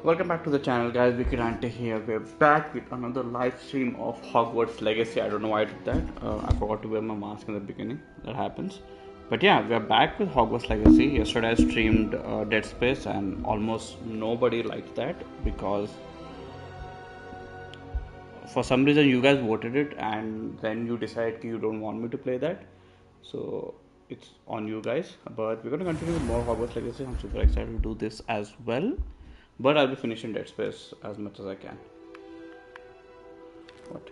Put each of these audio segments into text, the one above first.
Welcome back to the channel, guys. Vikirante here. We're back with another live stream of Hogwarts Legacy. I don't know why I did that. I forgot to wear my mask in the beginning. That happens. But yeah, we're back with Hogwarts Legacy. Yesterday I streamed Dead Space and almost nobody liked that because for some reason you guys voted it and then you decide you don't want me to play that. So it's on you guys. But we're going to continue with more Hogwarts Legacy. I'm super excited to do this as well. But I'll be finishing Dead Space as much as I can. What?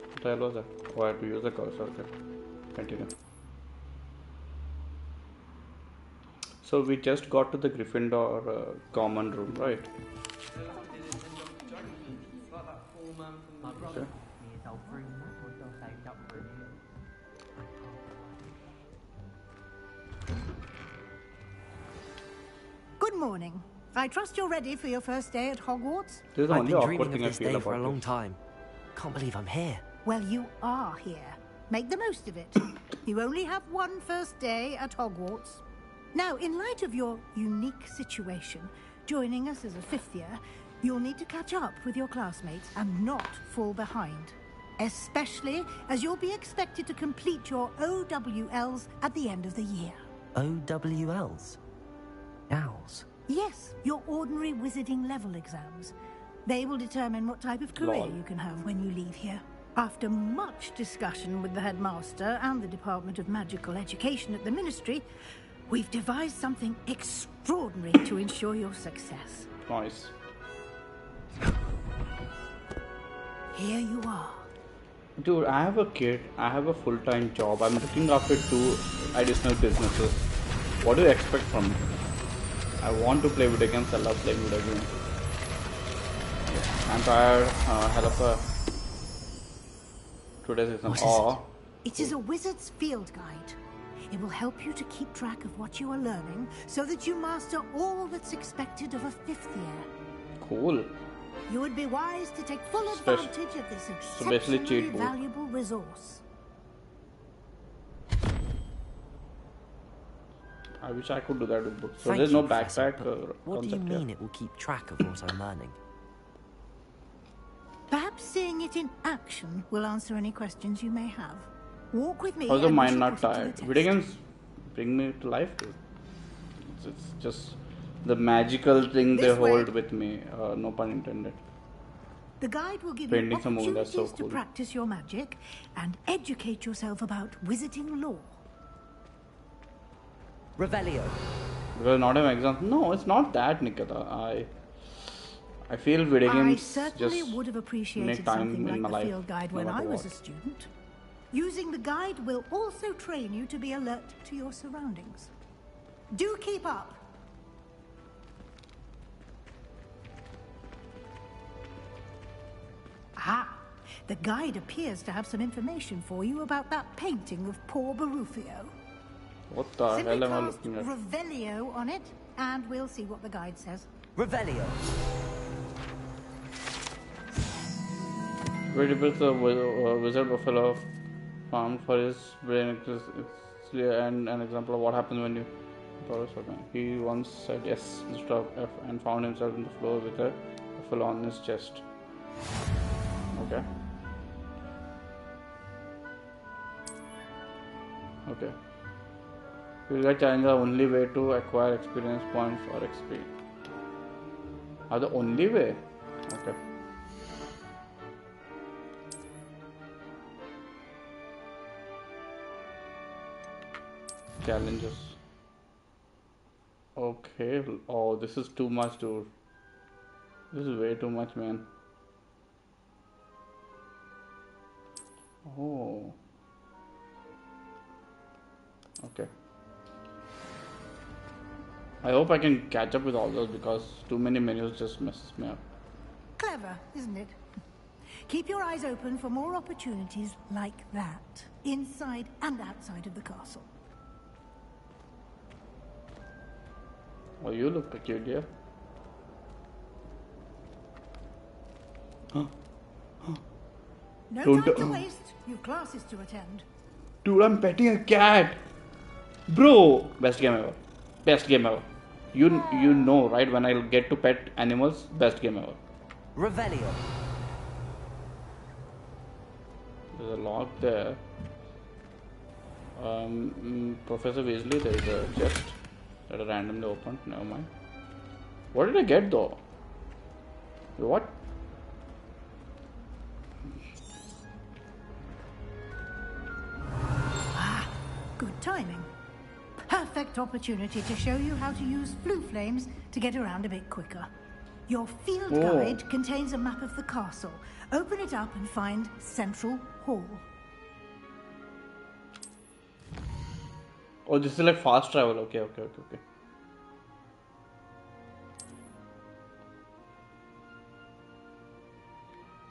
What the hell was that? Oh, I have to use the cursor. Okay. Continue. So we just got to the Gryffindor common room, right? Okay. Good morning. I trust you're ready for your first day at Hogwarts? This is the I've only been awkward dreaming of thing I this feel day about for a long this. time. Can't believe I'm here. Well, you are here. Make the most of it. You only have one first day at Hogwarts. Now, in light of your unique situation, joining us as a fifth year, you'll need to catch up with your classmates and not fall behind. Especially as you'll be expected to complete your OWLs at the end of the year. OWLs? Owls? Yes, your ordinary wizarding level exams. They will determine what type of career you can have when you leave here. After much discussion with the headmaster and the Department of Magical Education at the Ministry, we've devised something extraordinary to ensure your success. Nice. Here you are. Dude, I have a kid. I have a full-time job. I'm looking after 2 additional businesses. What do you expect from me? I want to play video games. I love playing video games. I'm tired. Hell of a today's is an awe. It is a wizard's field guide. It will help you to keep track of what you are learning so that you master all that's expected of a fifth year. Cool. You would be wise to take full advantage of this exceptionally valuable resource. I wish I could do that with books. So Thank there's you, no Professor, backpack. but what do you mean it will keep track of what I'm learning? Perhaps seeing it in action will answer any questions you may have. Walk with me. How's the and we mind shall not put it to the tired? test. Video games bring me to life, dude. It's just the magical thing they This way. hold with me. No pun intended. The guide will give Painting you some movie, that's opportunities so to cool. practice your magic and educate yourself about wizarding lore. Revelio. Because not an exam. No, it's not that, Nikita. I feel video games I certainly just would have appreciated make time something in like my the life, field guide no when I matter was a what. student. Using the guide will also train you to be alert to your surroundings. Do keep up. Ah, the guide appears to have some information for you about that painting of poor Barufio. What the Simply hell am I cast looking at? Revelio on it, and we'll see what the guide says. Revelio. Where depicts a wizard buffalo farm for his brain and an example of what happens when you. He once said yes, Mr. F, and found himself on the floor with a buffalo on his chest. Okay. Okay. Field challenge are the only way to acquire experience points or XP. Are the only way? Okay. Challenges. Okay. Oh, this is too much, dude. This is way too much, man. Oh. Okay. I hope I can catch up with all those because too many menus just messes me up. Clever, isn't it? Keep your eyes open for more opportunities like that, inside and outside of the castle. Oh, you look peculiar. No Don't time to waste. You've classes to attend. Dude, I'm petting a cat. Bro, best game ever. Best game ever. You know, right? When I'll get to pet animals, best game ever. Revelio. There's a lock there. Professor Weasley, there is a chest that I randomly opened. Never mind. What did I get though? What? Good timing. Perfect opportunity to show you how to use blue flames to get around a bit quicker. Your field guide contains a map of the castle. Open it up and find Central Hall. Oh, this is like fast travel. Okay.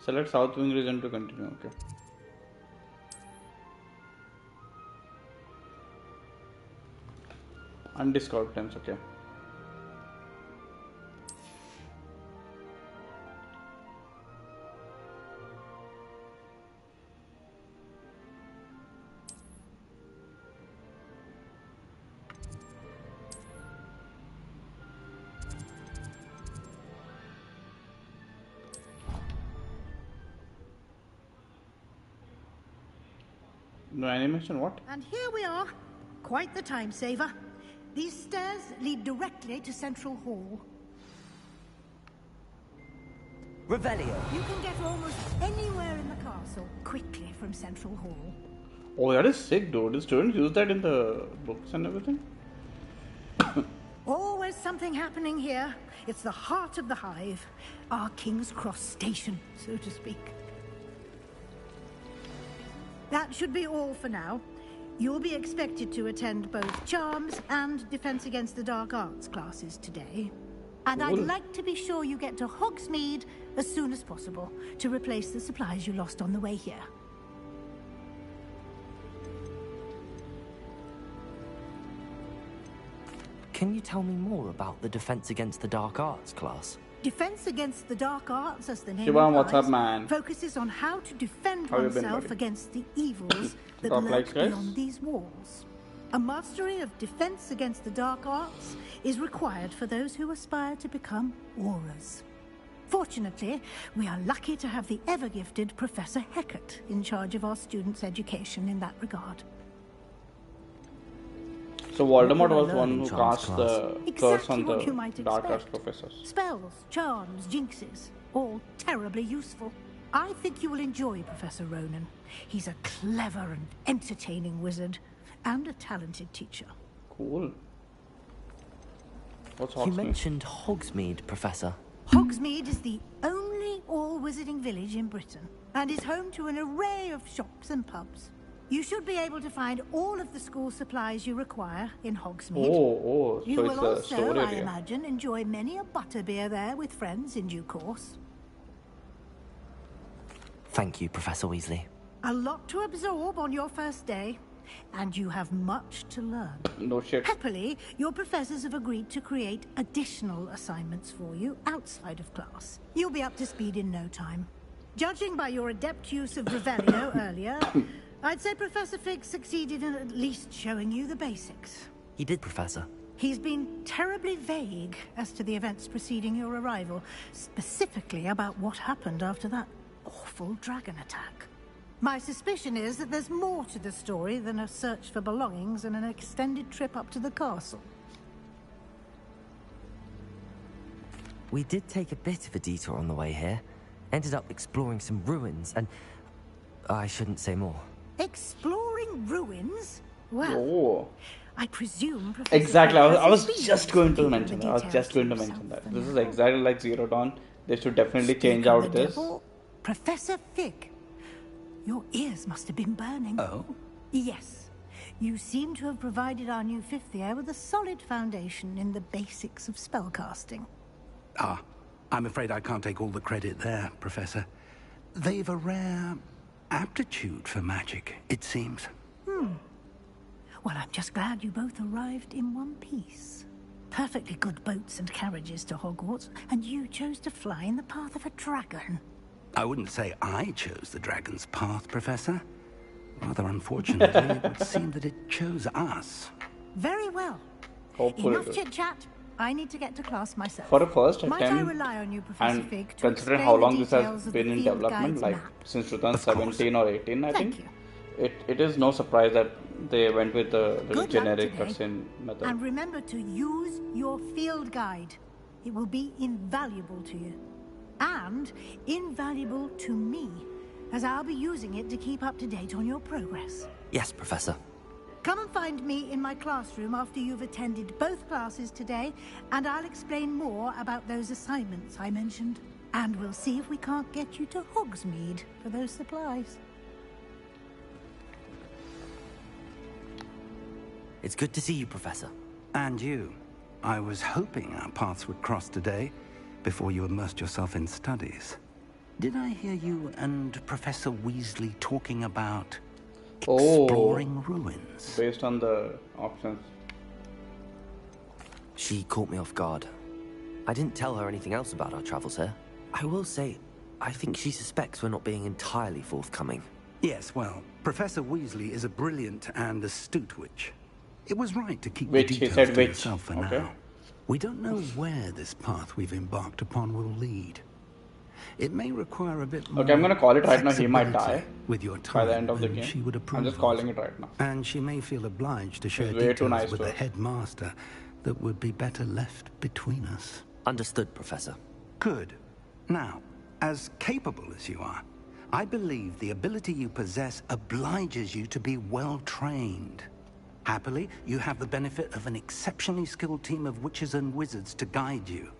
Select South Wing region to continue. Okay. Undiscovered times. Okay. No animation, what? And here we are. Quite the time saver. These stairs lead directly to Central Hall. Revelio. You can get almost anywhere in the castle quickly from Central Hall. Oh, that is sick, dude. Did students use that in the books and everything? Always something happening here. It's the heart of the hive. Our King's Cross station, so to speak. That should be all for now. You'll be expected to attend both Charms and Defense Against the Dark Arts classes today. And I'd like to be sure you get to Hogsmeade as soon as possible to replace the supplies you lost on the way here. Can you tell me more about the Defense Against the Dark Arts class? Defense Against the Dark Arts, as the name Shivam, what's implies, up, man? focuses on how to defend How you been, oneself buddy? against the evils that Top lurk likes, guys? beyond these walls. A mastery of Defense Against the Dark Arts is required for those who aspire to become auras. Fortunately, we are lucky to have the ever-gifted Professor Hecat in charge of our students' education in that regard. So Voldemort What will I was the learn one in who Charms cast class? the curse Exactly on what you might the Dark Arts expect. professors. Spells, charms, jinxes, all terribly useful. I think you will enjoy Professor Ronan. He's a clever and entertaining wizard, and a talented teacher. Cool. What's You Hogsmeade? mentioned Hogsmeade, Professor. Hogsmeade is the only all-wizarding village in Britain, and is home to an array of shops and pubs. You should be able to find all of the school supplies you require in Hogsmeade. Oh, You so will it's a also, store I area. imagine, enjoy many a butterbeer there with friends in due course. Thank you, Professor Weasley. A lot to absorb on your first day, and you have much to learn. No shit. Happily, your professors have agreed to create additional assignments for you outside of class. You'll be up to speed in no time. Judging by your adept use of Revelio earlier, I'd say Professor Fig succeeded in at least showing you the basics. He did, Professor. He's been terribly vague as to the events preceding your arrival, specifically about what happened after that awful dragon attack. My suspicion is that there's more to the story than a search for belongings and an extended trip up to the castle. We did take a bit of a detour on the way here. Ended up exploring some ruins and... I shouldn't say more. Exploring ruins? Well, Oh. I presume Professor Exactly. I was Fig has just been going to keeping mention the that. I was details just going to himself mention that. for This is now. exactly like Zero Dawn. They should definitely change Speak of out the this. devil, Professor Fig, your ears must have been burning. Oh? Yes. You seem to have provided our new fifth year with a solid foundation in the basics of spellcasting. Ah, I'm afraid I can't take all the credit there, Professor. They've a rare aptitude for magic, it seems. Well, I'm just glad you both arrived in one piece. Perfectly good boats and carriages to Hogwarts, and you chose to fly in the path of a dragon. I wouldn't say I chose the dragon's path, Professor. Rather unfortunately, it would seem that it chose us. Very well. Hopefully. Enough chit-chat. I need to get to class myself. For a first Might I attempt, rely on you, Professor and Fig, to considering explain how the long this has details of been the in field development, guide's like map? since 2017 or 18, I Thank think, you. it is no surprise that they went with the little Good luck generic today. cutscene method. And remember to use your field guide. It will be invaluable to you. And invaluable to me, as I'll be using it to keep up to date on your progress. Yes, Professor. Come and find me in my classroom after you've attended both classes today, and I'll explain more about those assignments I mentioned. And we'll see if we can't get you to Hogsmeade for those supplies. It's good to see you, Professor. And you. I was hoping our paths would cross today, before you immersed yourself in studies. Did I hear you and Professor Weasley talking about exploring ruins? Based on the options. She caught me off guard. I didn't tell her anything else about our travels here. I will say, I think she suspects we're not being entirely forthcoming. Yes, well, Professor Weasley is a brilliant and astute witch. It was right to keep Witch, the he details said to witch. yourself for Okay. now. We don't know where this path we've embarked upon will lead. It may require a bit more. Okay, I'm gonna call it right now. He might flexibility die with your by time the end of the than game. she would approve I'm just of. calling it right now. And she may feel obliged to share way too details nice with to the her. headmaster that would be better left between us. Understood, Professor. Good. Now, as capable as you are, I believe the ability you possess obliges you to be well trained. Happily, you have the benefit of an exceptionally skilled team of witches and wizards to guide you.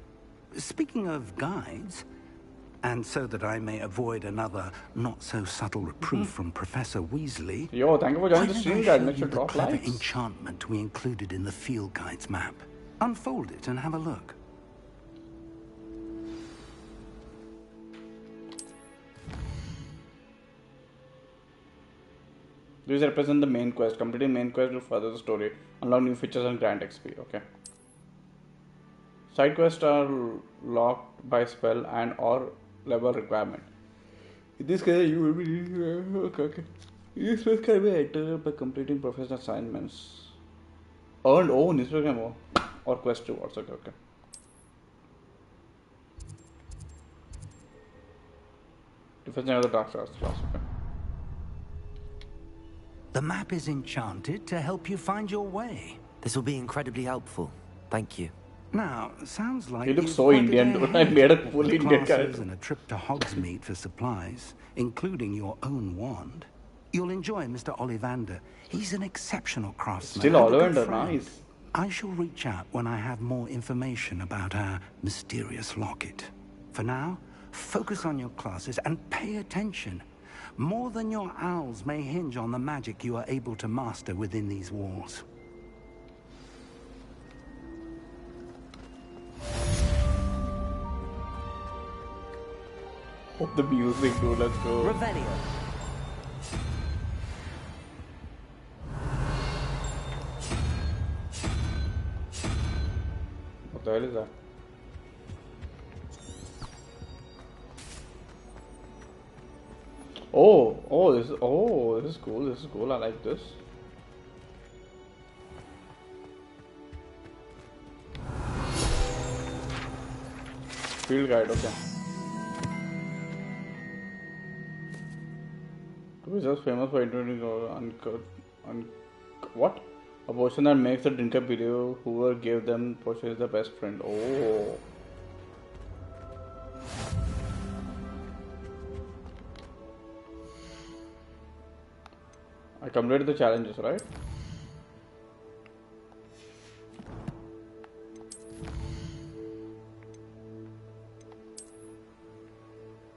Speaking of guides, and so that I may avoid another not-so-subtle reproof from Professor Weasley, Yo, thank you for joining the why stream, don't I guys. show Make sure you to the drop clever likes. enchantment we included in the field guide's map. Unfold it and have a look. These represent the main quest. Completing main quest will further the story. Unlock new features and grant XP. Okay. Side quests are locked by spell and or level requirement. In this case, you will be okay. These quests can be entered by completing professional assignments. Earned newspaper memo or quest rewards. Okay. Defense of the Dark Stars class. Okay. The map is enchanted to help you find your way. This will be incredibly helpful. Thank you. Now, sounds like He looks you've so got it Indian, dude. I ahead. made a full With Indian classes character. and a trip to Hogsmeade for supplies, including your own wand. You'll enjoy Mr. Ollivander. He's an exceptional craftsman. Still and a good Ollivander, friend. nice. I shall reach out when I have more information about our mysterious locket. For now, focus on your classes and pay attention. More than your owls may hinge on the magic you are able to master within these walls. Hope the music, dude. Let's go. Revelio. What the hell is that? This is cool. This is cool. I like this. Field guide, okay. Wizards famous for introducing what? A potion that makes the drinker believe whoever gave them potion is the best friend. Oh. I completed the challenges, right?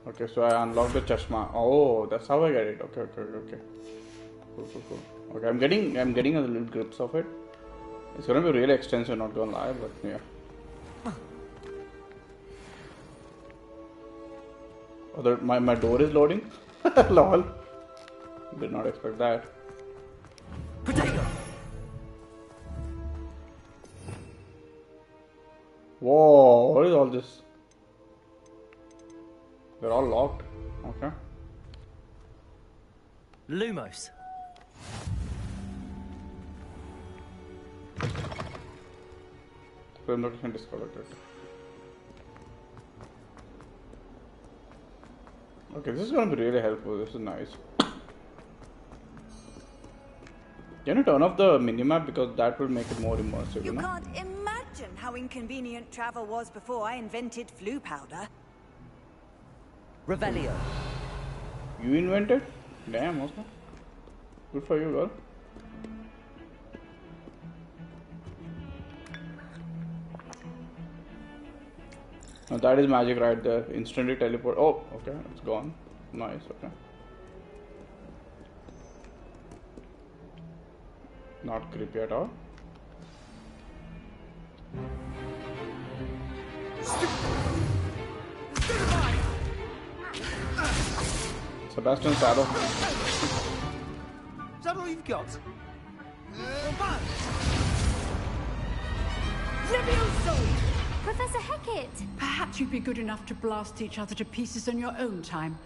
Okay, so I unlocked the chashma. Oh, that's how I get it. Okay. Cool. Okay, I'm getting a little grips of it. It's gonna be really extensive, not gonna lie, but yeah. Oh, my door is loading. Lol. Did not expect that. Potato. Whoa, what is all this? They're all locked. Okay. Lumos. Frame location disconnected. Okay, this is going to be really helpful. This is nice. Can you turn off the minimap because that will make it more immersive? You can't imagine how inconvenient travel was before I invented flu powder. Revelio. You invented? Damn, okay. Good for you, girl. Now that is magic right there. Instantly teleport. Oh, okay, it's gone. Nice, okay. Not creepy at all. Sebastian Shadow. Is that all you've got? Professor Hecat! Perhaps you'd be good enough to blast each other to pieces on your own time.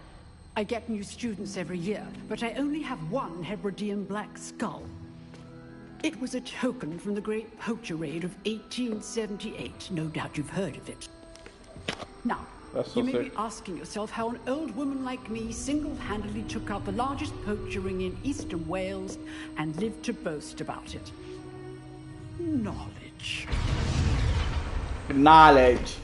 I get new students every year, but I only have one Hebridean black skull. It was a token from the Great Poacher Raid of 1878. No doubt you've heard of it. Now, That's so you may sick. be asking yourself how an old woman like me single-handedly took out the largest poacher ring in eastern Wales and lived to boast about it. Knowledge. Knowledge.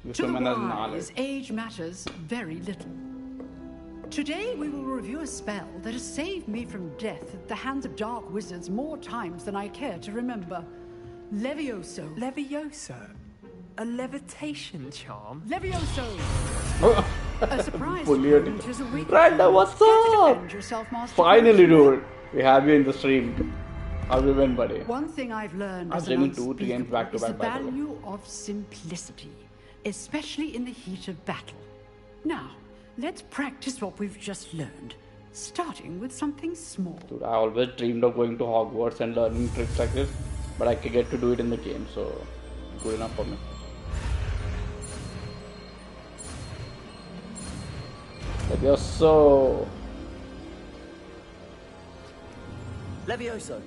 This To the woman has wise, knowledge. age matters very little. Today we will review a spell that has saved me from death at the hands of dark wizards more times than I care to remember. Levioso. Levioso? A levitation charm? Levioso! A surprise Bullied. opponent is a weak Randa, what's Care to up? defend yourself, Master Finally, Commissioner? dude. We have you in the stream. How we went, buddy? One thing I've learned I'm as an streaming 2 games back to unspeakable is the back, by the way. value of simplicity, especially in the heat of battle. Now, let's practice what we've just learned, starting with something small. Dude, I always dreamed of going to Hogwarts and learning tricks like this, but I can get to do it in the game, so good enough for me. Levioso. Levioso.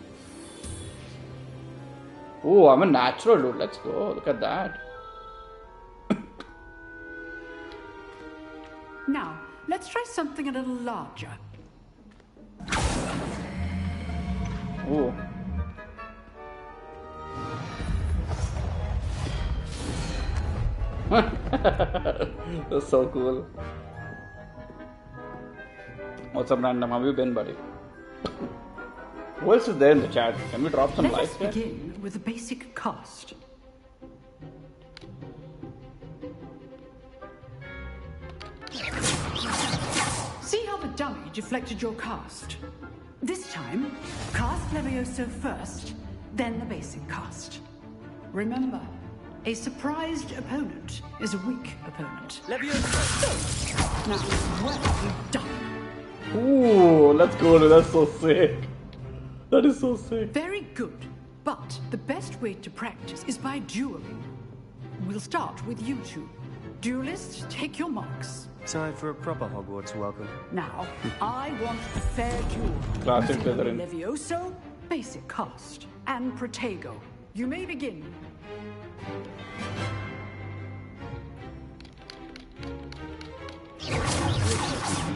Ooh, I'm a natural, dude. Let's go. Look at that. Now, let's try something a little larger. Ooh. That's so cool. What's up, random? How have you been, buddy? Who else is there in the chat? Can we drop some Let likes us here? begin with the basic cast. See how the dummy deflected your cast? This time, cast Levioso first, then the basic cast. Remember, a surprised opponent is a weak opponent. Levioso. Now, well done. Ooh, let's go, dude. That's so sick. That is so sick. Very good. But the best way to practice is by dueling. We'll start with you two. Duelists, take your marks. Time for a proper Hogwarts welcome. Now, I want a fair duel. Classic Slytherin. Levioso, basic cast, and Protego. You may begin.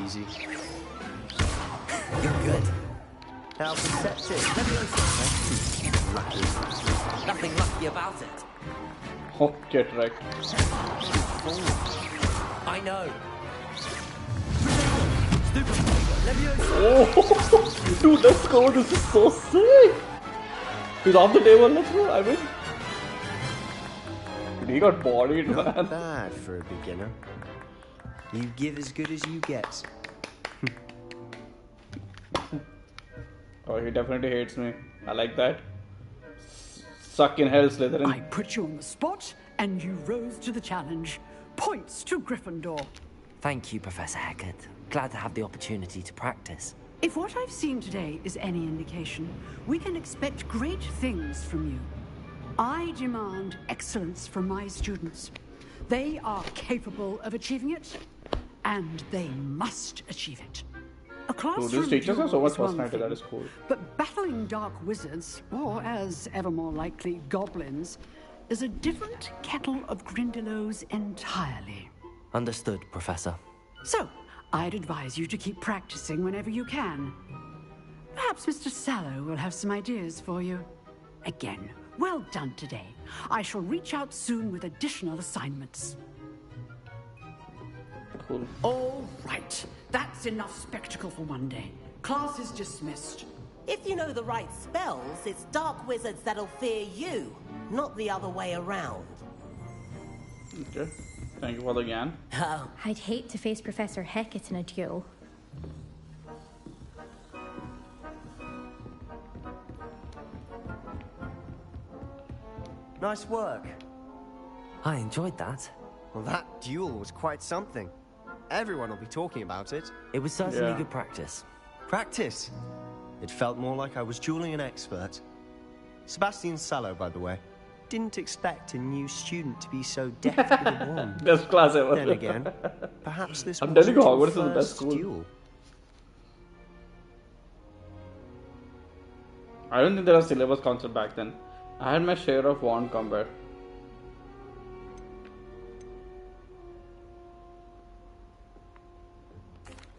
Easy. You're good. How perceptive. Levioso. Lucky. Nothing lucky about it. Oh, get wrecked. I know. Stupid Levioso. Oh, dude, let's go. This is so sick. He's off the table. Let's go. I win. Dude, he got bodied, man. Not bad for a beginner. You give as good as you get. Oh, he definitely hates me. I like that. Suck in hell, Slytherin. I put you on the spot, and you rose to the challenge. Points to Gryffindor. Thank you, Professor Hecat. Glad to have the opportunity to practice. If what I've seen today is any indication, we can expect great things from you. I demand excellence from my students. They are capable of achieving it, and they must achieve it. A classroom These teachers have so duel much is one personality, that thing, is cool. But battling dark wizards, or as ever more likely, goblins, is a different kettle of Grindylows entirely. Understood, Professor. So, I'd advise you to keep practicing whenever you can. Perhaps Mr. Sallow will have some ideas for you. Again, well done today. I shall reach out soon with additional assignments. Cool. All right. That's enough spectacle for one day. Class is dismissed. If you know the right spells, it's dark wizards that'll fear you, not the other way around. Okay. Thank you for the GAN. Oh. I'd hate to face Professor Hecat in a duel. Nice work. I enjoyed that. Well, that duel was quite something. Everyone will be talking about it. It was certainly Yeah. good practice. Practice. It felt more like I was dueling an expert. Sebastian Sallow, by the way. Didn't expect a new student to be so deft with a wand. Best class ever. Then again, perhaps this I'm wasn't telling you, your Hogwarts is the best first school. duel. I don't think there was syllabus concept back then. I had my share of wand combat.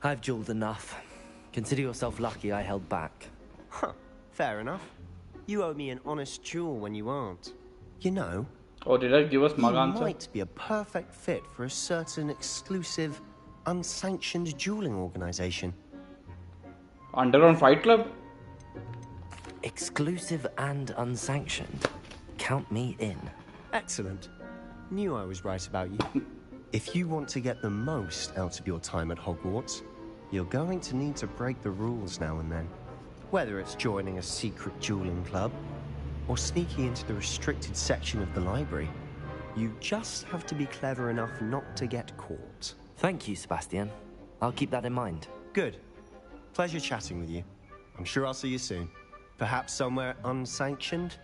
I've dueled enough. Consider yourself lucky I held back. Huh, fair enough. You owe me an honest duel when you aren't. You know, Oh, did I give us you mug answer? might be a perfect fit for a certain exclusive, unsanctioned dueling organization. Underground Fight Club? Exclusive and unsanctioned. Count me in. Excellent. Knew I was right about you. If you want to get the most out of your time at Hogwarts, you're going to need to break the rules now and then. Whether it's joining a secret dueling club, or sneaking into the restricted section of the library, you just have to be clever enough not to get caught. Thank you, Sebastian. I'll keep that in mind. Good. Pleasure chatting with you. I'm sure I'll see you soon. Perhaps somewhere unsanctioned?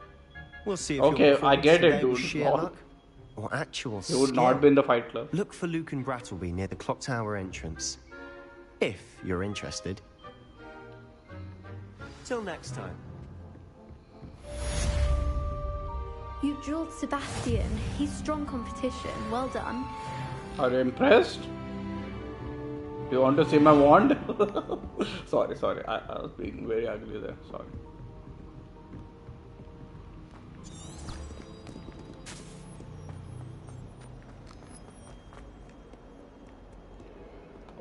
We'll see if Okay, you're I get it, today with dude. sheer Oh. luck or actual He would skill. not be in the Fight Club. Look for Luke and Brattleby near the clock tower entrance. If you're interested. Till next time. You dueled Sebastian. He's strong competition. Well done. Are you impressed? Do you want to see my wand? sorry. I was being very ugly there. Sorry.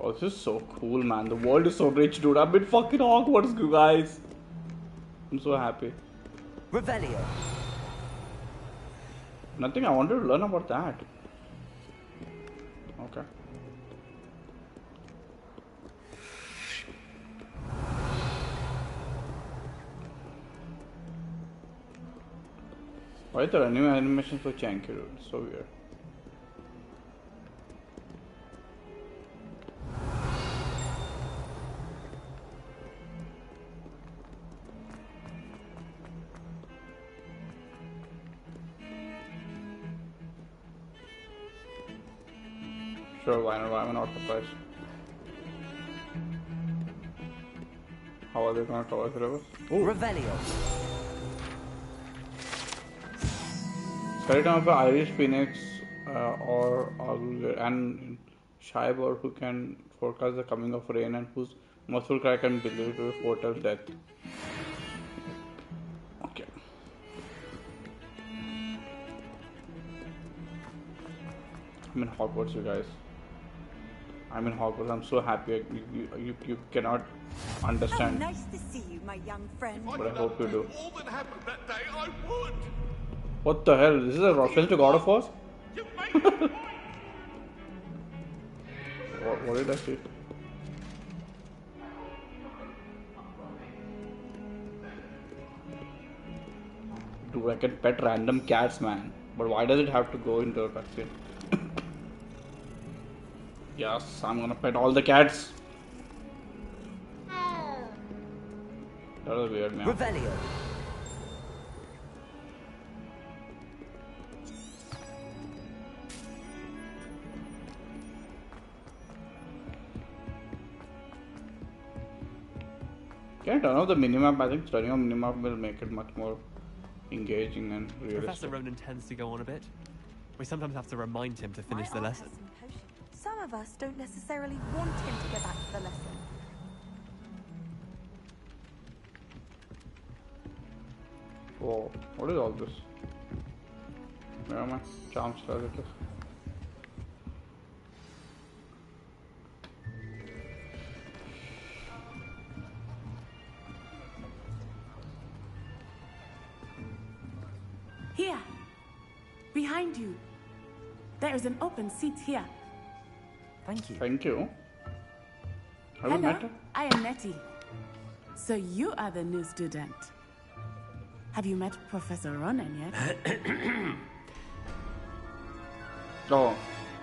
Oh, this is so cool, man. The world is so rich, dude. I've been fucking Hogwarts, you guys. I'm so happy. Revelio. Nothing. I wanted to learn about that. Okay. Why are there any animations for Chanky, dude? It's so weird. Sure, why not? Why am I not surprised? How are they gonna cover syllabus? Oh, Revelio. Skeleton of an Irish Phoenix or and Shybor who can forecast the coming of rain and whose muscle crack and believe to foretell death. Okay. I'm in Hogwarts, you guys. I'm in Hogwarts. I'm so happy. You cannot Oh, understand. nice to see you, my young friend. But I hope you do. All that happened that day, I would. What the hell? This is a reference to God of War? You made it right. What did I see? Dude, I can pet random cats, man. But why does it have to go into a cutscene? Yes, I'm gonna pet all the cats. That was weird, man. Revelio. Can I turn off the minimap? I think turning off minimap will make it much more engaging and realistic. Professor Ronan tends to go on a bit. We sometimes have to remind him to finish the lesson. Some of us don't necessarily want him to go back to the lesson. Whoa, what is all this? Where am I? Charms relative. Here, behind you. There is an open seat here. Thank you. Thank you. Have you Hello, met her? I am Nettie. So you are the new student. Have you met Professor Ronan yet? Oh.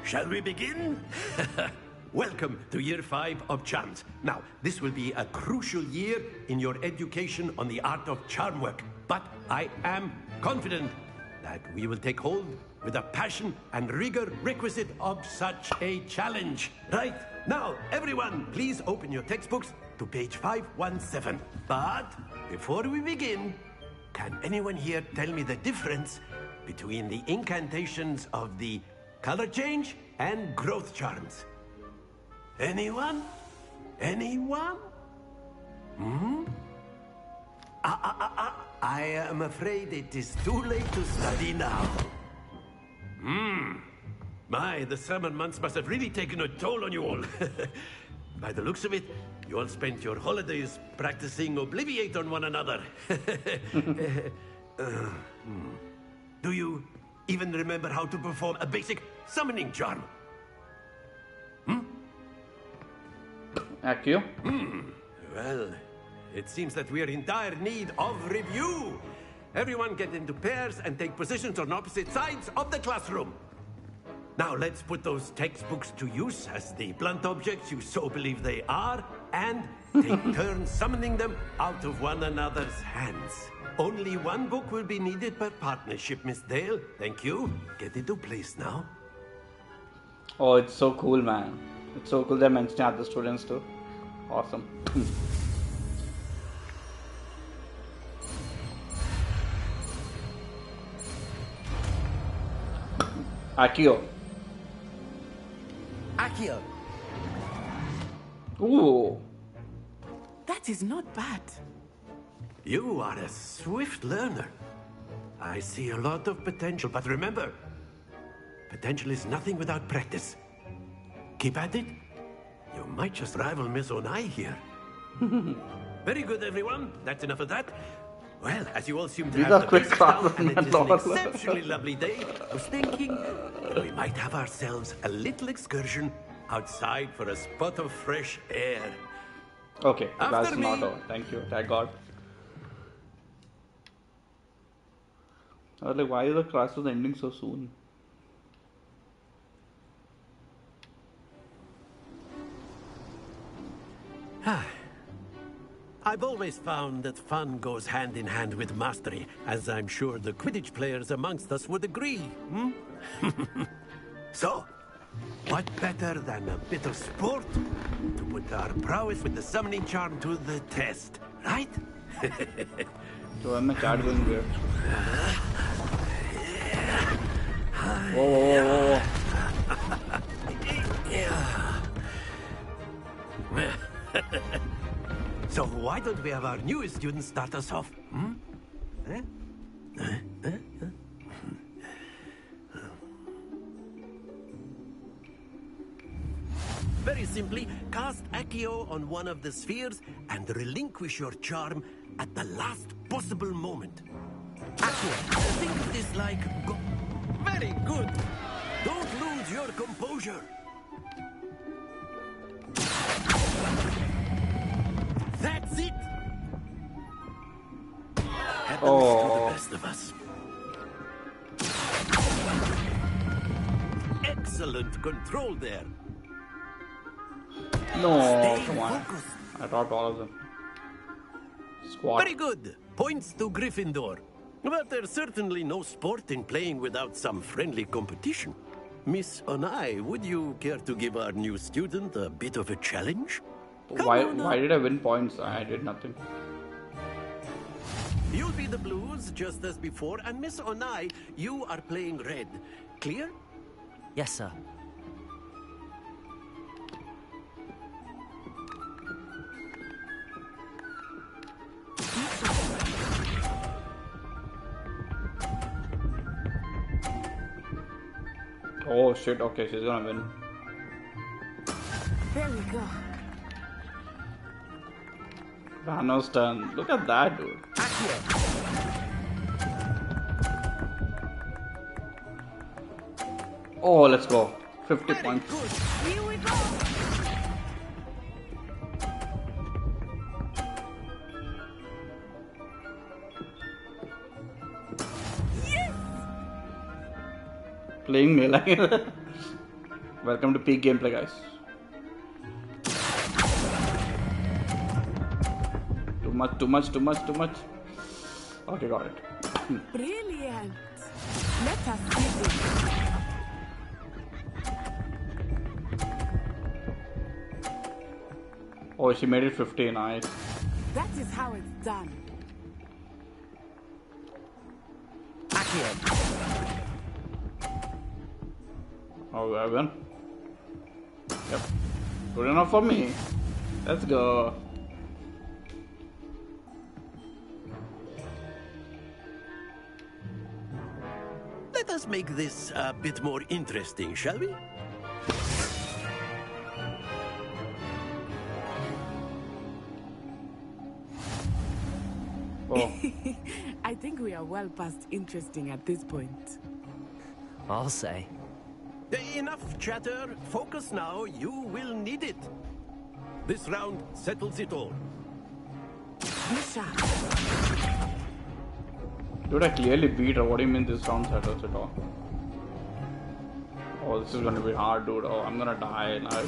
Shall we begin? Welcome to Year 5 of Charms. Now, this will be a crucial year in your education on the art of charm work. But I am confident that we will take hold with the passion and rigor requisite of such a challenge. Right, now, everyone, please open your textbooks to page 517. But before we begin, can anyone here tell me the difference between the incantations of the color change and growth charms? Anyone? Anyone? Hmm? I am afraid it is too late to study now. My, the summer months must have really taken a toll on you all. By the looks of it, you all spent your holidays practicing Obliviate on one another. Do you even remember how to perform a basic summoning charm? Accio? Well, it seems that we are in dire need of review. Everyone get into pairs and take positions on opposite sides of the classroom. Now let's put those textbooks to use as the blunt objects you so believe they are, and take turns summoning them out of one another's hands. Only one book will be needed per partnership, Miss Dale. Thank you. Get into place now. Oh, it's so cool, man. It's so cool they're mentioning other students too. Awesome. Accio. Accio. Ooh. That is not bad. You are a swift learner. I see a lot of potential, but remember, potential is nothing without practice. Keep at it. You might just rival Miss Onai here. Very good, everyone. That's enough of that. Well, as you all seem to These have are the quick basics down, starts, and it is Lord. an exceptionally lovely day, I was thinking we might have ourselves a little excursion outside for a spot of fresh air. Okay, the class After is not me. over. Thank you. Thank God. I was like, why is the class was ending so soon? I've always found that fun goes hand in hand with mastery, as I'm sure the Quidditch players amongst us would agree. So, what better than a bit of sport to put our prowess with the summoning charm to the test, right? So I'm a cat going weird. Whoa. So why don't we have our newest student start us off? Very simply, cast Accio on one of the spheres and relinquish your charm at the last possible moment. Accio, think of this like... Very good! Don't lose your composure! That's it! Happens to the best of us. Excellent control there. No, Stay come on. focused. I thought all of them. Squat. Very good. Points to Gryffindor. But there's certainly no sport in playing without some friendly competition. Miss Onai, would you care to give our new student a bit of a challenge? Why did I win points? I did nothing. You'll be the blues just as before, and Miss Onai, you are playing red. Clear? Yes, sir. Oh shit, okay, she's gonna win. There we go. Rano's turn. Look at that, dude. Oh, let's go. 50 points. Here we go. Playing melee. Welcome to peak gameplay, guys. Too much. Okay, got it. Brilliant. Let us see this. Oh, she made it 50. Nice. That is how it's done. Oh, I win. Yep. Good enough for me. Let's go. Let us make this a bit more interesting, shall we? Oh. I think we are well past interesting at this point. I'll say. Enough chatter. Focus now. You will need it. This round settles it all. Dude, I clearly beat her. What do you mean this round settles it all? Oh, this is gonna be hard, dude. Oh, I'm gonna die. Nice.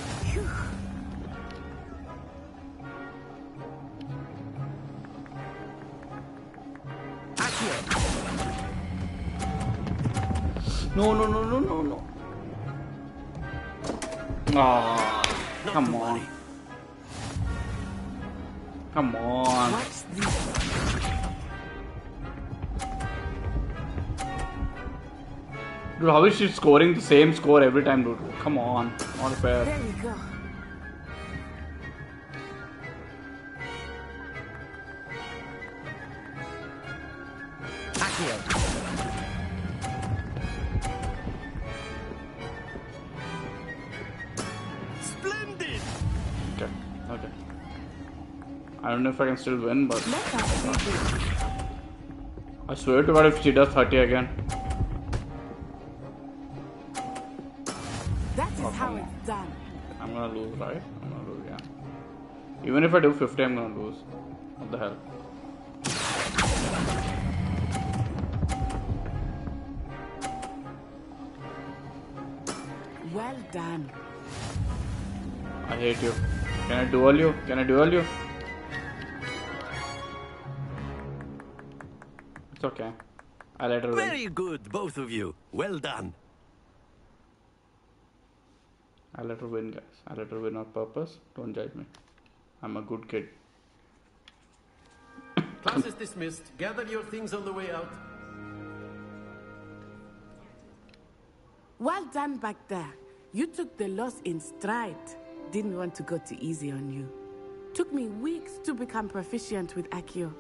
No. Ah, come on. Come on. Dude, how is she scoring the same score every time, dude? Come on. Not fair. There we go. Splendid. Okay. I don't know if I can still win, but I swear to God, if she does 30 again. That is how it's done. I'm gonna lose, right? I'm gonna lose, yeah. Even if I do 50, I'm gonna lose. What the hell? Well done. I hate you. Can I duel you? It's okay. I let her win. Very good, both of you. Well done. I let her win, guys. I let her win on purpose. Don't judge me. I'm a good kid. Class is dismissed. Gather your things on the way out. Well done back there. You took the loss in stride. Didn't want to go too easy on you. Took me weeks to become proficient with Accio.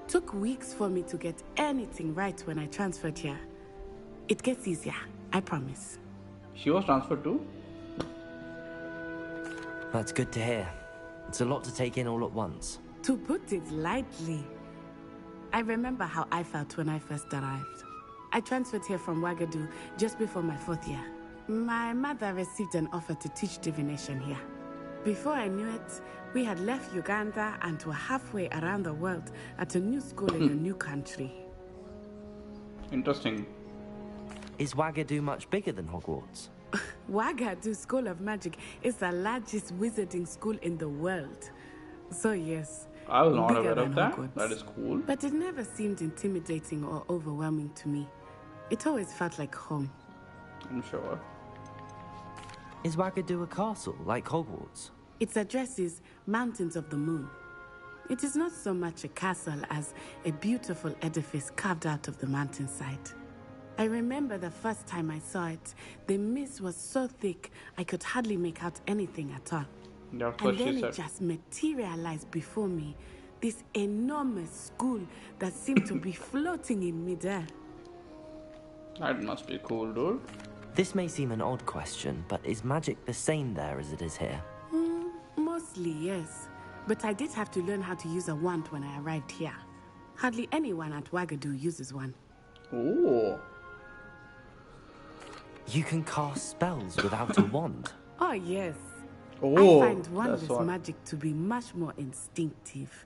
Took weeks for me to get anything right when I transferred here. It gets easier, I promise. She was transferred too? That's good to hear. It's a lot to take in all at once. To put it lightly, I remember how I felt when I first arrived. I transferred here from Wagadu just before my 4th year. My mother received an offer to teach divination here. Before I knew it, we had left Uganda and were halfway around the world at a new school in a new country. Interesting. Is Wagadu much bigger than Hogwarts? Wagadu School of Magic is the largest wizarding school in the world. So yes, I was not bigger aware than of that. Hogwarts. That is cool. But it never seemed intimidating or overwhelming to me. It always felt like home. I'm sure. Is Wagadu a castle like Hogwarts? Its address is Mountains of the Moon. It is not so much a castle as a beautiful edifice carved out of the mountainside. I remember the first time I saw it, the mist was so thick I could hardly make out anything at all. And then it just materialized before me, this enormous school that seemed to be floating in midair. That must be cool, dude. This may seem an odd question, but is magic the same there as it is here? Mostly, yes. But I did have to learn how to use a wand when I arrived here. Hardly anyone at Wagadu uses one. Ooh. You can cast spells without a wand? Oh, yes. Oh, I find wandless magic to be much more instinctive.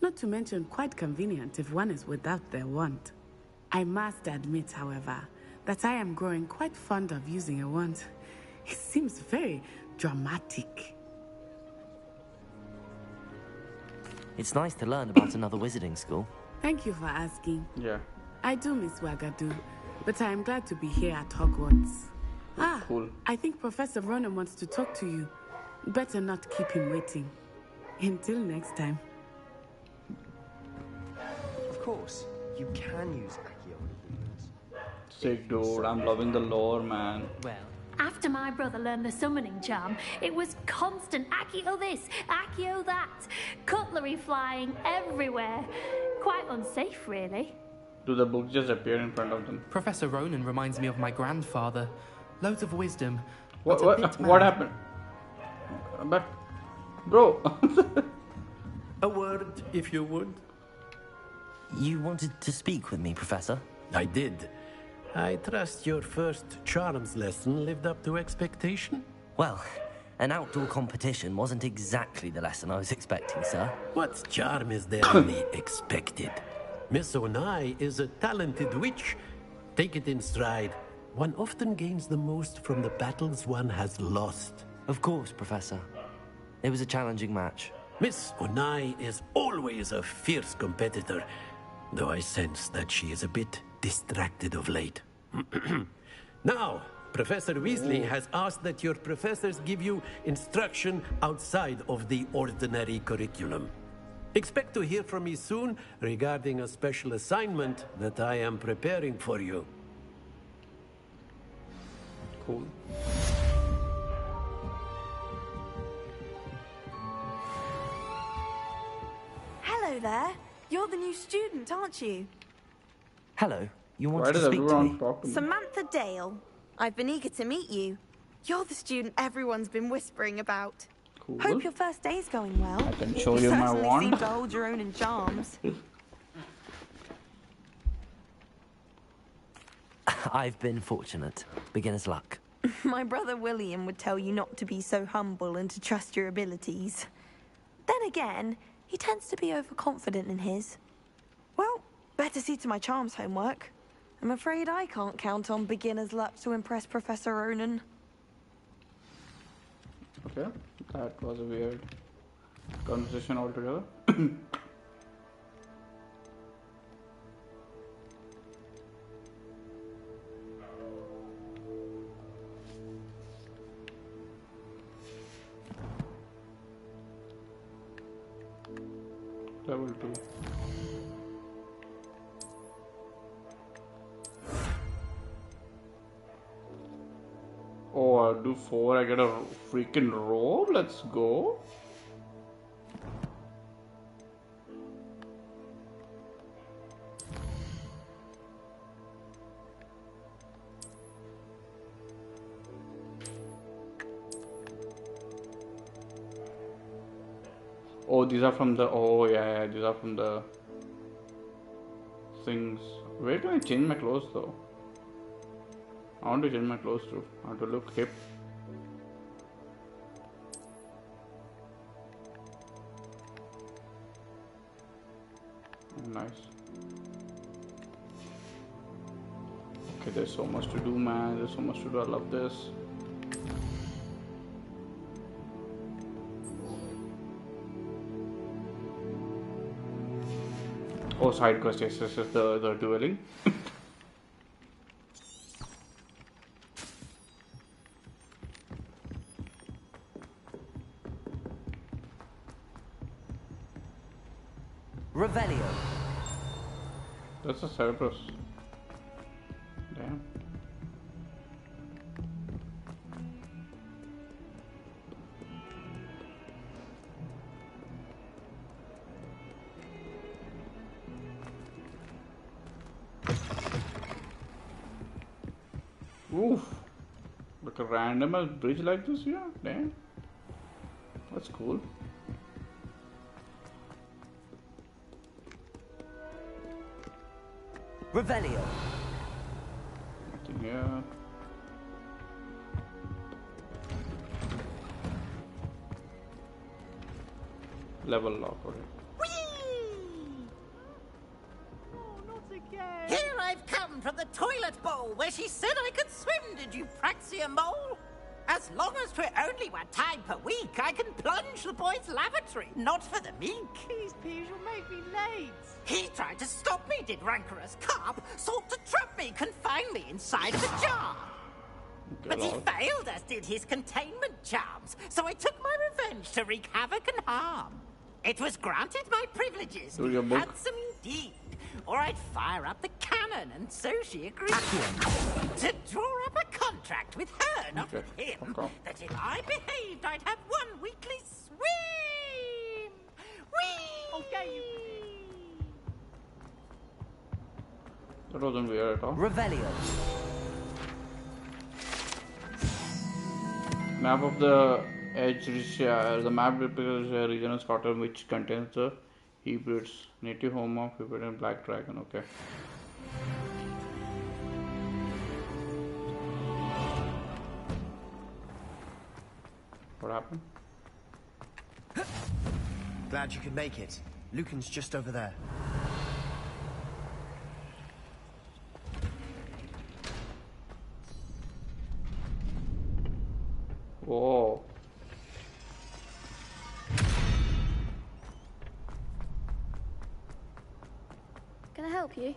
Not to mention quite convenient if one is without their wand. I must admit, however, that I am growing quite fond of using a wand. It seems very dramatic. It's nice to learn about another wizarding school. Thank you for asking. Yeah. I do miss Wagadu, but I am glad to be here at Hogwarts. Cool. I think Professor Ronan wants to talk to you. Better not keep him waiting. Until next time. Of course, you can use Accio demons. Sick, dude. I'm loving the lore, man. Well, after my brother learned the summoning charm, it was constant Accio this, Accio that, cutlery flying everywhere. Quite unsafe, really. Do the books just appear in front of them? Professor Ronan reminds me of my grandfather. Loads of wisdom. What happened? But, bro. A word, if you would. You wanted to speak with me, Professor? I did. I trust your first charms lesson lived up to expectation? Well, an outdoor competition wasn't exactly the lesson I was expecting, sir. What charm is there in the expected? Miss Onai is a talented witch. Take it in stride. One often gains the most from the battles one has lost. Of course, Professor. It was a challenging match. Miss Onai is always a fierce competitor, though I sense that she is a bit distracted of late. Now, Professor Weasley has asked that your professors give you instruction outside of the ordinary curriculum. Expect to hear from me soon regarding a special assignment that I am preparing for you. Cool. Hello there. You're the new student, aren't you? Hello. You wanted to speak to me? Samantha Dale. I've been eager to meet you. You're the student everyone's been whispering about. Cool. Hope your first day's going well. I can show you my certainly wand. seem to hold your own in charms. I've been fortunate. Beginner's luck. My brother William would tell you not to be so humble and to trust your abilities. Then again, he tends to be overconfident in his. Well, better see to my charms homework. I'm afraid I can't count on beginner's luck to impress Professor Ronan. Okay, that was a weird conversation altogether. Level 2. Oh, I'll do 4. I get a freaking robe. Let's go. Oh, these are from the. Oh, yeah, these are from the things. Where do I change my clothes though? I want to change my clothes too. I want to look hip. Nice. Okay, there's so much to do, man. There's so much to do. I love this. Oh, side quest. Yes, this is the dueling. Revelio. That's a Cerberus. Damn. Oof. Like a random bridge like this, yeah? Damn. That's cool. Revelio. Nothing here. Level lock, okay. Here I've come from the toilet bowl where she said I could swim, did you praxia mole? As long as for only 1 time per week, I can plunge the boy's lavatory, not for the meek. Please, Piers, you'll make me late. He tried to stop me, did rancorous carp, sought to trap me, confine me inside the jar. But he failed, as did his containment charms, so I took my revenge to wreak havoc and harm. It was granted my privileges, handsome indeed, or I'd fire up the cannon, and so she agreed to draw up a contract with her, not with him, that if I behaved, I'd have 1 weekly swim. Whee! Okay, That wasn't weird at all. Revelio. Map of the Edge the map represents a region of Scotland which contains the Hebrides, native home of Hebridean black dragon. Okay. What happened? Glad you could make it. Lucan's just over there. Whoa. Can I help you?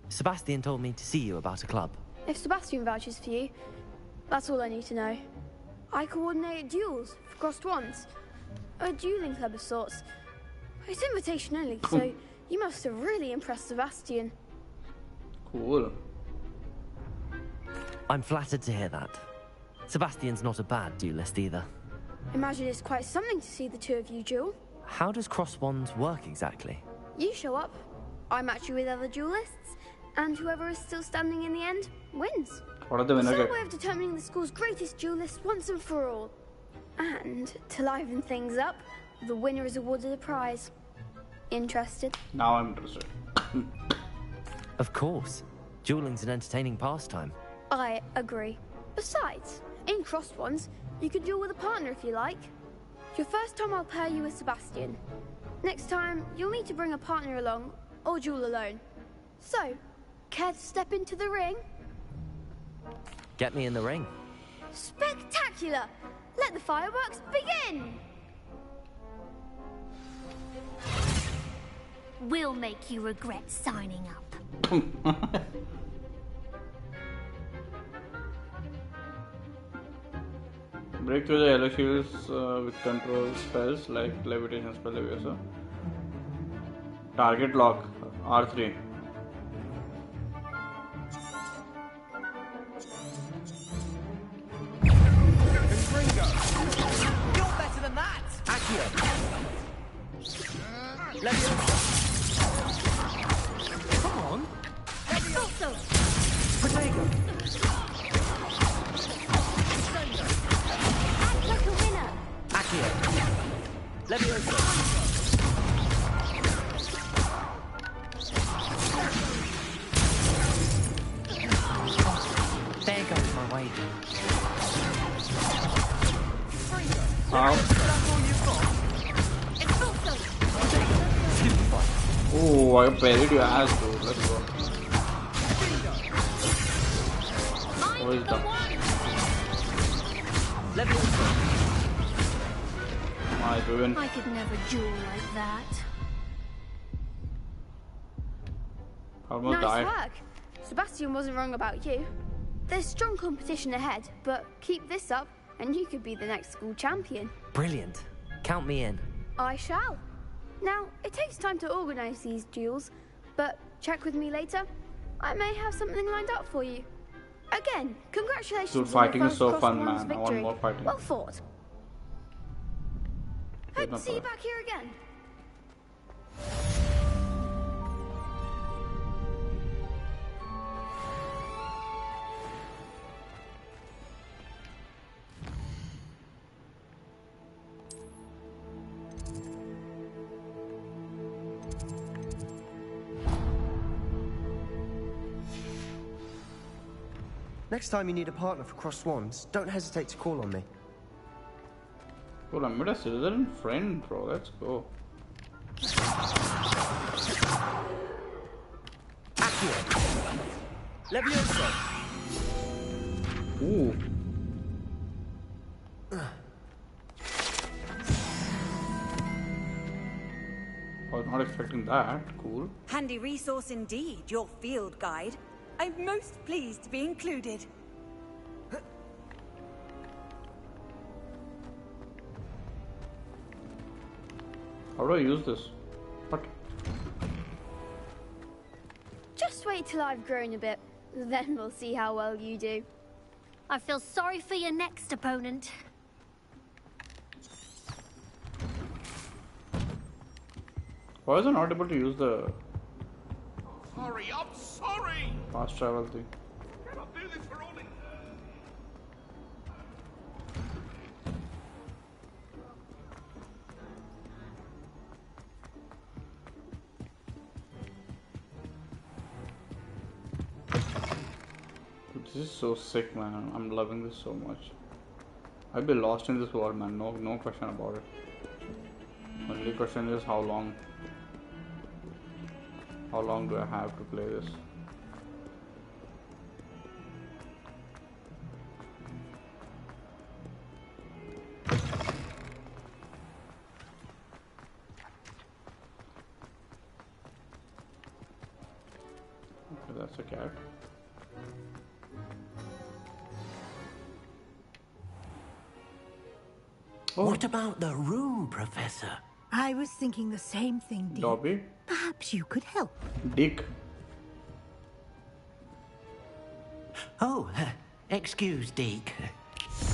Sebastian told me to see you about a club. If Sebastian vouches for you, that's all I need to know. I coordinate duels for crossed wands. A dueling club of sorts. It's invitation only, so you must have really impressed Sebastian. Cool. I'm flattered to hear that. Sebastian's not a bad duelist either. Imagine it's quite something to see the two of you duel. How does cross wands work exactly? You show up, I match you with other duelists, and whoever is still standing in the end wins. What are the winners? It's our way of determining the school's greatest duelist once and for all. And to liven things up, the winner is awarded a prize. Interested? Now I'm interested. Of course. Dueling's an entertaining pastime. I agree. Besides, in crossed ones, you can duel with a partner if you like. Your first time I'll pair you with Sebastian. Next time, you'll need to bring a partner along, or duel alone. So, care to step into the ring? Get me in the ring. Spectacular! Let the fireworks begin! We'll make you regret signing up. Break through the yellow shields with control spells like levitation spell Leviosa. Target lock R3. You're better than that! Accio. Come on. Leviosa! Protego. Act like a winner. Accio. Leviosa. There goes my wager. Ow. Oh, I parried your ass, dude. Let's go. What is that? My ruin. I could never duel like that. Almost Nice died. work. Sebastian wasn't wrong about you. There's strong competition ahead, but keep this up and you could be the next school champion. Brilliant. Count me in. I shall. Now, it takes time to organize these duels, but check with me later. I may have something lined up for you. Again, congratulations Dude, on fighting your is first so Cross fun, Ones man. I want victory. more fighting. Well fought. Hope to see you back here again. Next time you need a partner for Cross Swans, don't hesitate to call on me. Cool, I made a Slytherin friend, bro. Let's go. Leviosa! Ooh. I was not expecting that. Cool. Handy resource indeed, your field guide. I'm most pleased to be included. How do I use this? What? Just wait till I've grown a bit, then we'll see how well you do. I feel sorry for your next opponent. Why is I not able to use the Sorry, I'm sorry! fast travel thing? Cannot do this for all it... Dude, this is so sick, man. I'm loving this so much. I'll be lost in this world, man. No question about it. Only question is how long. How long do I have to play this? Okay, that's a cat. What about the room, Professor? I was thinking the same thing, dear. Dobby? Perhaps you could help. Dick. Oh, excuse, Deke.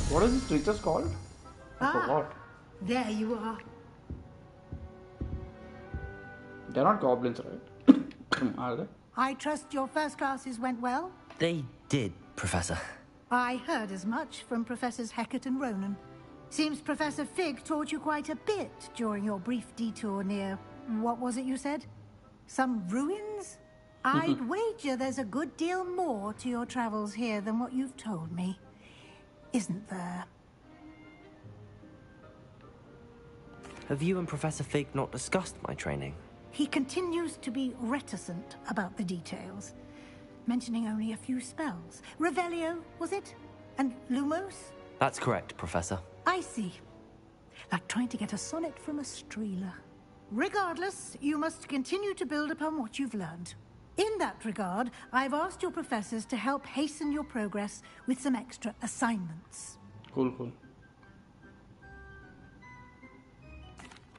What is this creature's called? I forgot. There you are. They're not goblins, right? Are they? I trust your first classes went well? They did, Professor. I heard as much from Professors Hecat and Ronan. Seems Professor Fig taught you quite a bit during your brief detour near... what was it you said? Some ruins? I'd wager there's a good deal more to your travels here than what you've told me. Isn't there? Have you and Professor Fig not discussed my training? He continues to be reticent about the details, mentioning only a few spells. Revelio, was it? And Lumos? That's correct, Professor. I see. Like trying to get a sonnet from a streeler. Regardless, you must continue to build upon what you've learned. In that regard, I've asked your professors to help hasten your progress with some extra assignments. Cool.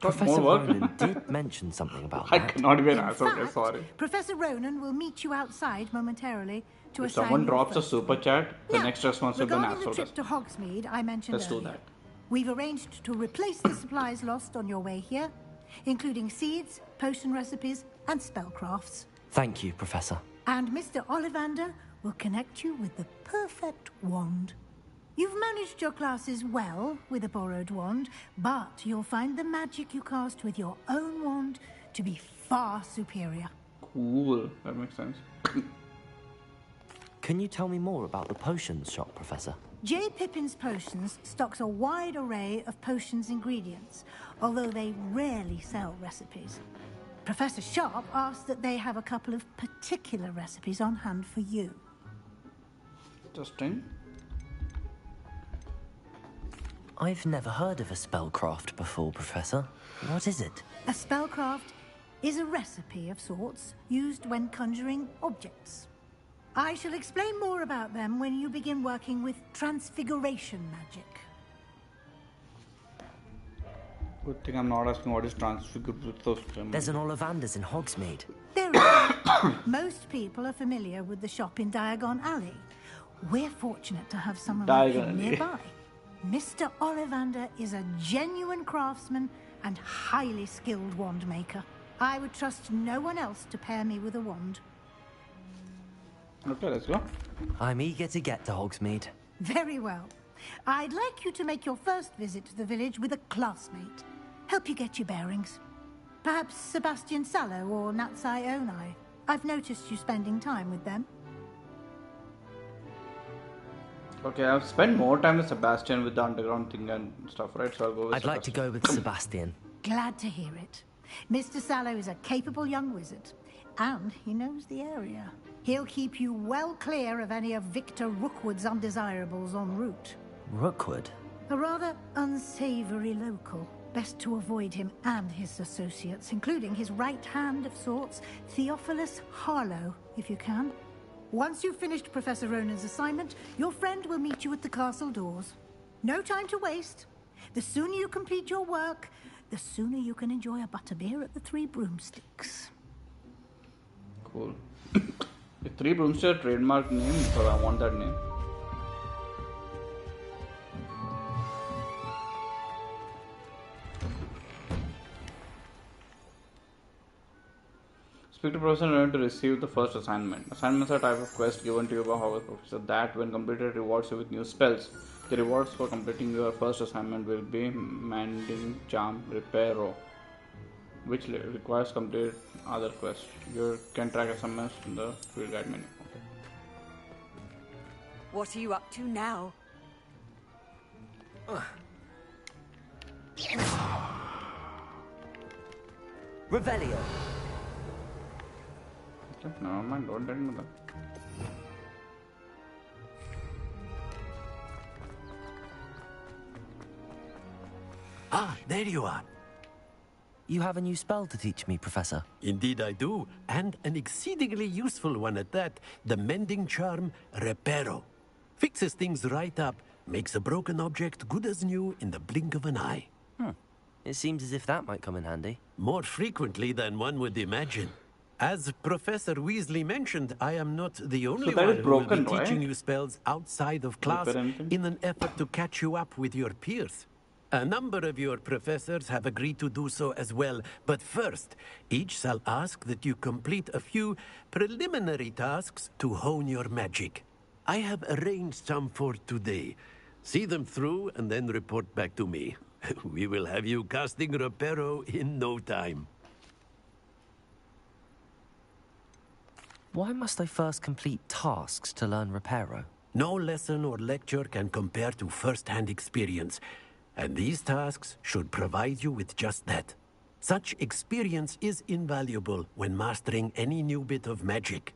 Professor Ronan did mention something about that. I cannot even In answer. Okay, fact, sorry. Professor Ronan will meet you outside momentarily to If assign someone your drops a first super chat, the Now, next response will be an regarding the answer. trip to Hogsmeade I mentioned Let's do earlier, that. we've arranged to replace the supplies lost on your way here, including seeds, potion recipes, and spellcrafts. Thank you, Professor. And Mr. Ollivander will connect you with the perfect wand. You've managed your classes well with a borrowed wand, but you'll find the magic you cast with your own wand to be far superior. Cool. That makes sense. Can you tell me more about the potions shop, Professor? J. Pippin's Potions stocks a wide array of potions ingredients, although they rarely sell recipes. Professor Sharp asked that they have a couple of particular recipes on hand for you. Interesting. I've never heard of a spellcraft before, Professor. What is it? A spellcraft is a recipe of sorts used when conjuring objects. I shall explain more about them when you begin working with transfiguration magic. Good thing I'm not asking what is transfigured with those. There's an Ollivander's in Hogsmeade. There is. Most people are familiar with the shop in Diagon Alley. We're fortunate to have someone like him nearby. Mr. Ollivander is a genuine craftsman and highly skilled wand maker. I would trust no one else to pair me with a wand. Okay, let's go. I'm eager to get to Hogsmeade. Very well. I'd like you to make your first visit to the village with a classmate. Help you get your bearings. Perhaps Sebastian Sallow or Natsai Onai. I've noticed you spending time with them. Okay, I've spent more time with Sebastian with the underground thing and stuff, right? So I'll go with I'd like to go with Sebastian. Glad to hear it. Mr. Sallow is a capable young wizard, and he knows the area. He'll keep you well clear of any of Victor Rookwood's undesirables en route. Rookwood? A rather unsavory local. Best to avoid him and his associates, including his right hand of sorts, Theophilus Harlow, if you can. Once you've finished Professor Ronan's assignment, your friend will meet you at the castle doors. No time to waste. The sooner you complete your work, the sooner you can enjoy a butterbeer at the Three Broomsticks. Cool. The Three Broomsticks trademark name, so I want that name. Speak to Professor Ronan to receive the first assignment. Assignments are a type of quest given to you by Hogwarts Professor that, when completed, rewards you with new spells. The rewards for completing your first assignment will be Mending Charm Reparo, which requires complete other quests. You can track assignments in the field guide menu. Okay. What are you up to now? Revelio. Okay, never mind, don't tell me that. Ah, there you are. You have a new spell to teach me, Professor. Indeed I do, and an exceedingly useful one at that. The Mending Charm Reparo. Fixes things right up, makes a broken object good as new in the blink of an eye. It seems as if that might come in handy. More frequently than one would imagine. As Professor Weasley mentioned, I am not the only one who will be teaching you spells outside of class in an effort to catch you up with your peers. A number of your professors have agreed to do so as well, but first, each shall ask that you complete a few preliminary tasks to hone your magic. I have arranged some for today. See them through and then report back to me. We will have you casting Reparo in no time. Why must I first complete tasks to learn Reparo? No lesson or lecture can compare to first-hand experience, and these tasks should provide you with just that. Such experience is invaluable when mastering any new bit of magic.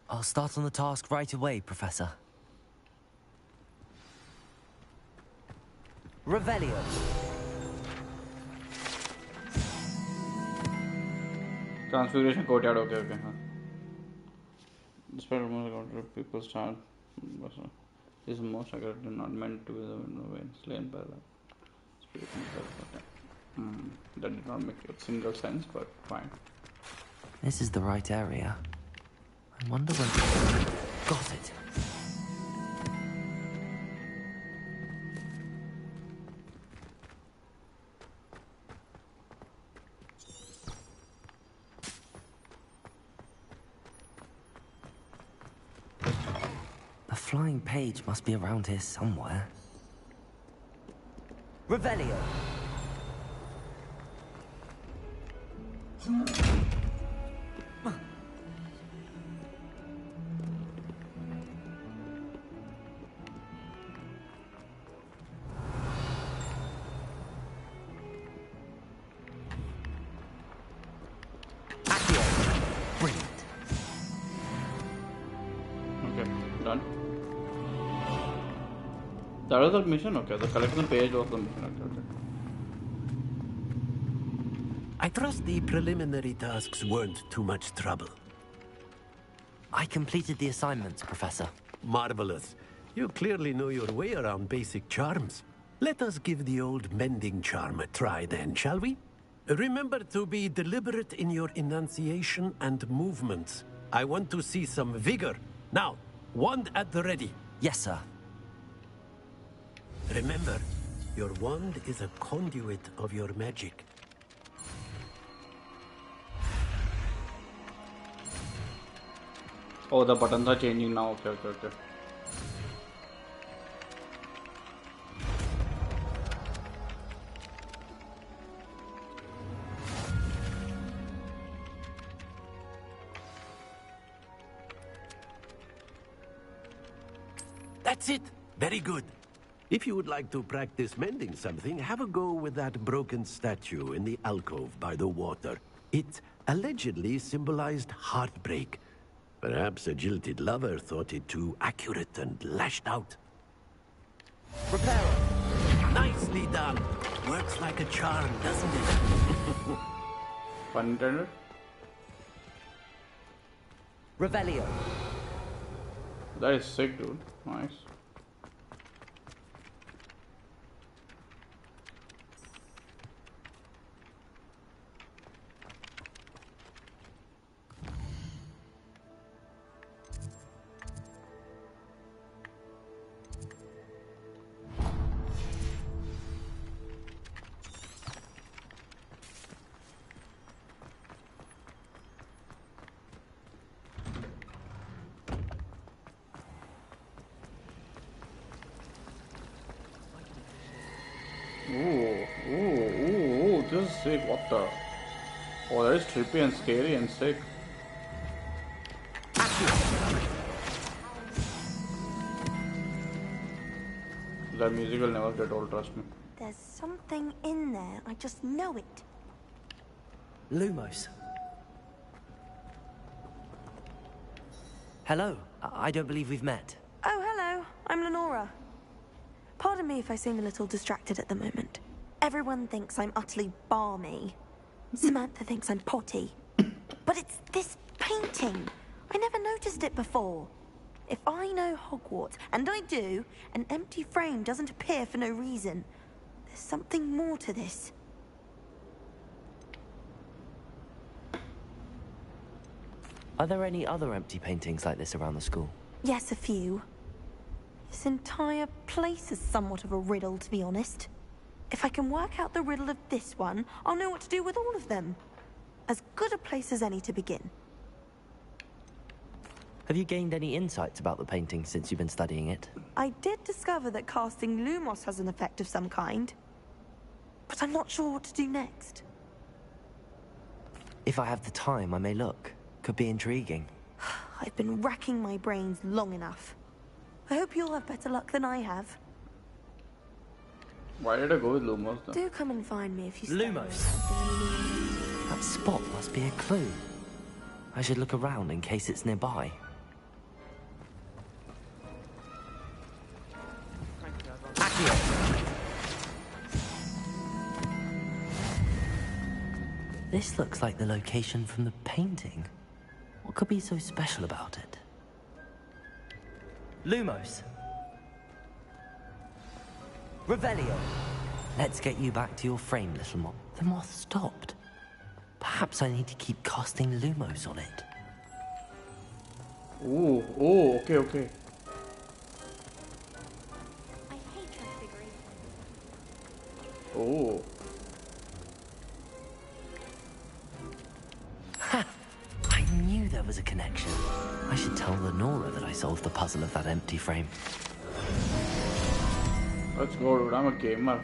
I'll start on the task right away, Professor. Revelio. Transfiguration courtyard, okay. Despite people start. This is most accurate, not meant to be the way slain by the spirit. That did not make a single sense, but fine. This is the right area. I wonder when... Got it. The flying page must be around here somewhere. Revelio. That was the mission, okay. The collection page was the mission, okay. I trust the preliminary tasks weren't too much trouble. I completed the assignments, Professor. Marvelous. You clearly know your way around basic charms. Let us give the old mending charm a try then, shall we? Remember to be deliberate in your enunciation and movements. I want to see some vigor. Now, wand at the ready. Yes, sir. Remember, your wand is a conduit of your magic. Oh, the buttons are changing now. Okay. That's it. Very good. If you would like to practice mending something, have a go with that broken statue in the alcove by the water. It allegedly symbolized heartbreak. Perhaps a jilted lover thought it too accurate and lashed out. Repair. Nicely done. Works like a charm, doesn't it? Pun intended. Revelio. That is sick, dude. Nice. Ooh, this is sick. What the? Oh, that is trippy and scary and sick. That music will never get old, trust me. There's something in there. I just know it. Lumos. Hello. I don't believe we've met. Oh, hello. I'm Lenora. Pardon me if I seem a little distracted at the moment. Everyone thinks I'm utterly balmy. Samantha thinks I'm potty. But it's this painting. I never noticed it before. If I know Hogwarts, and I do, an empty frame doesn't appear for no reason. There's something more to this. Are there any other empty paintings like this around the school? Yes, a few. This entire place is somewhat of a riddle, to be honest. If I can work out the riddle of this one, I'll know what to do with all of them. As good a place as any to begin. Have you gained any insights about the painting since you've been studying it? I did discover that casting Lumos has an effect of some kind. But I'm not sure what to do next. If I have the time, I may look. Could be intriguing. I've been racking my brains long enough. I hope you'll have better luck than I have. Why did I go with Lumos though? Do come and find me if you Lumos. That spot must be a clue. I should look around in case it's nearby. This looks like the location from the painting. What could be so special about it? Lumos. Revelio. Let's get you back to your frame, little moth. The moth stopped. Perhaps I need to keep casting Lumos on it. Oh, okay. I hate transfiguring. Oh. Ha! I knew there was a connection. I should tell Lenora that I solved the puzzle of that empty frame. Let's go, dude. I'm a gamer.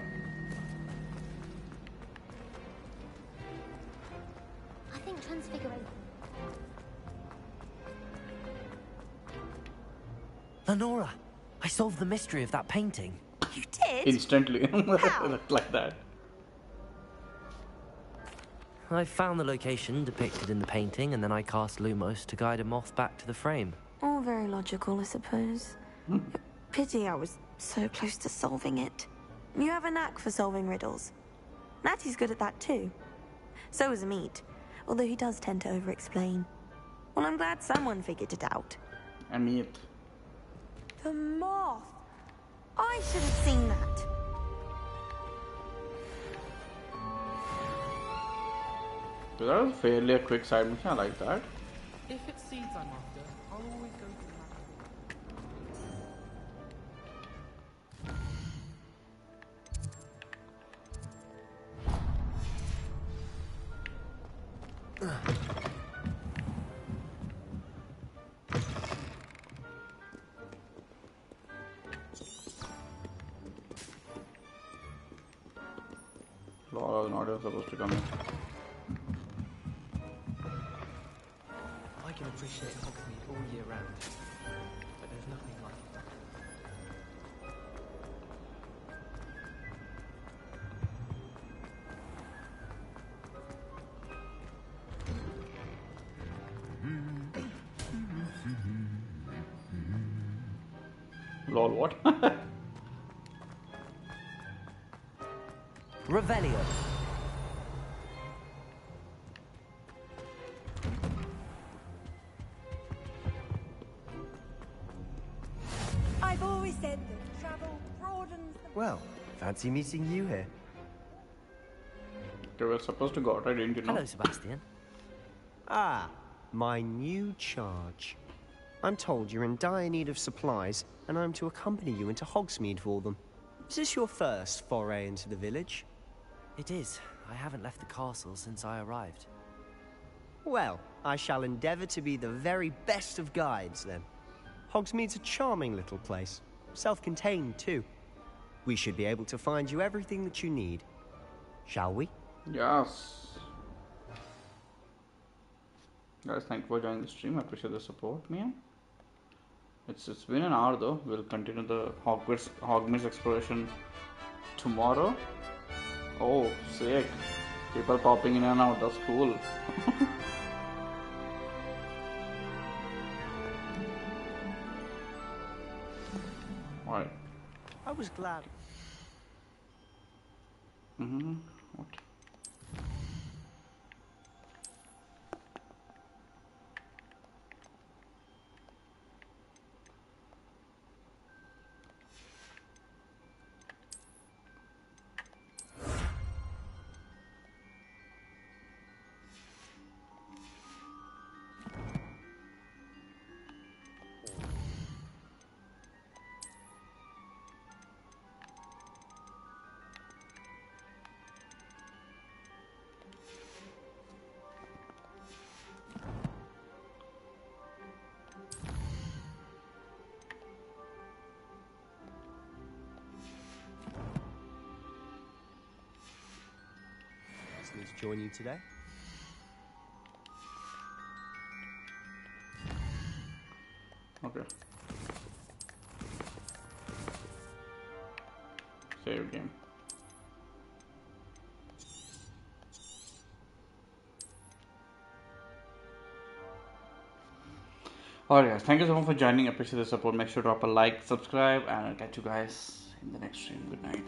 I think transfiguring. Lenora, I solved the mystery of that painting. You did? Instantly. How? Like that. I found the location depicted in the painting, and then I cast Lumos to guide a moth back to the frame. All very logical, I suppose. Pity I was so close to solving it. You have a knack for solving riddles. Natty's good at that too. So is Amit, although he does tend to over-explain. Well, I'm glad someone figured it out. Amit. The moth! I should have seen that. So that was fairly a quick side mission. I like that. If it's seeds I'm after, I'll always go to Laura not even supposed to come in. I can appreciate Hogsmeade all year round, but there's nothing like it. Lol, what? Revelio. I've always said that travel broadens the... Well, fancy meeting you here. They were supposed to go out, right? Didn't you know? Hello, Sebastian. Ah, my new charge. I'm told you're in dire need of supplies, and I'm to accompany you into Hogsmeade for them. Is this your first foray into the village? It is. I haven't left the castle since I arrived. Well, I shall endeavour to be the very best of guides, then. Hogsmeade's a charming little place. Self-contained, too. We should be able to find you everything that you need. Shall we? Yes. Guys, thank you for joining the stream. I appreciate the support, man. It's been an hour though. We'll continue the Hogwarts exploration tomorrow. Oh, sick. People popping in and out. That's cool. Alright. I was glad. What? To join you today? Okay. Save game. Alright guys, thank you so much for joining. I appreciate the support. Make sure to drop a like, subscribe, and I'll catch you guys in the next stream. Good night.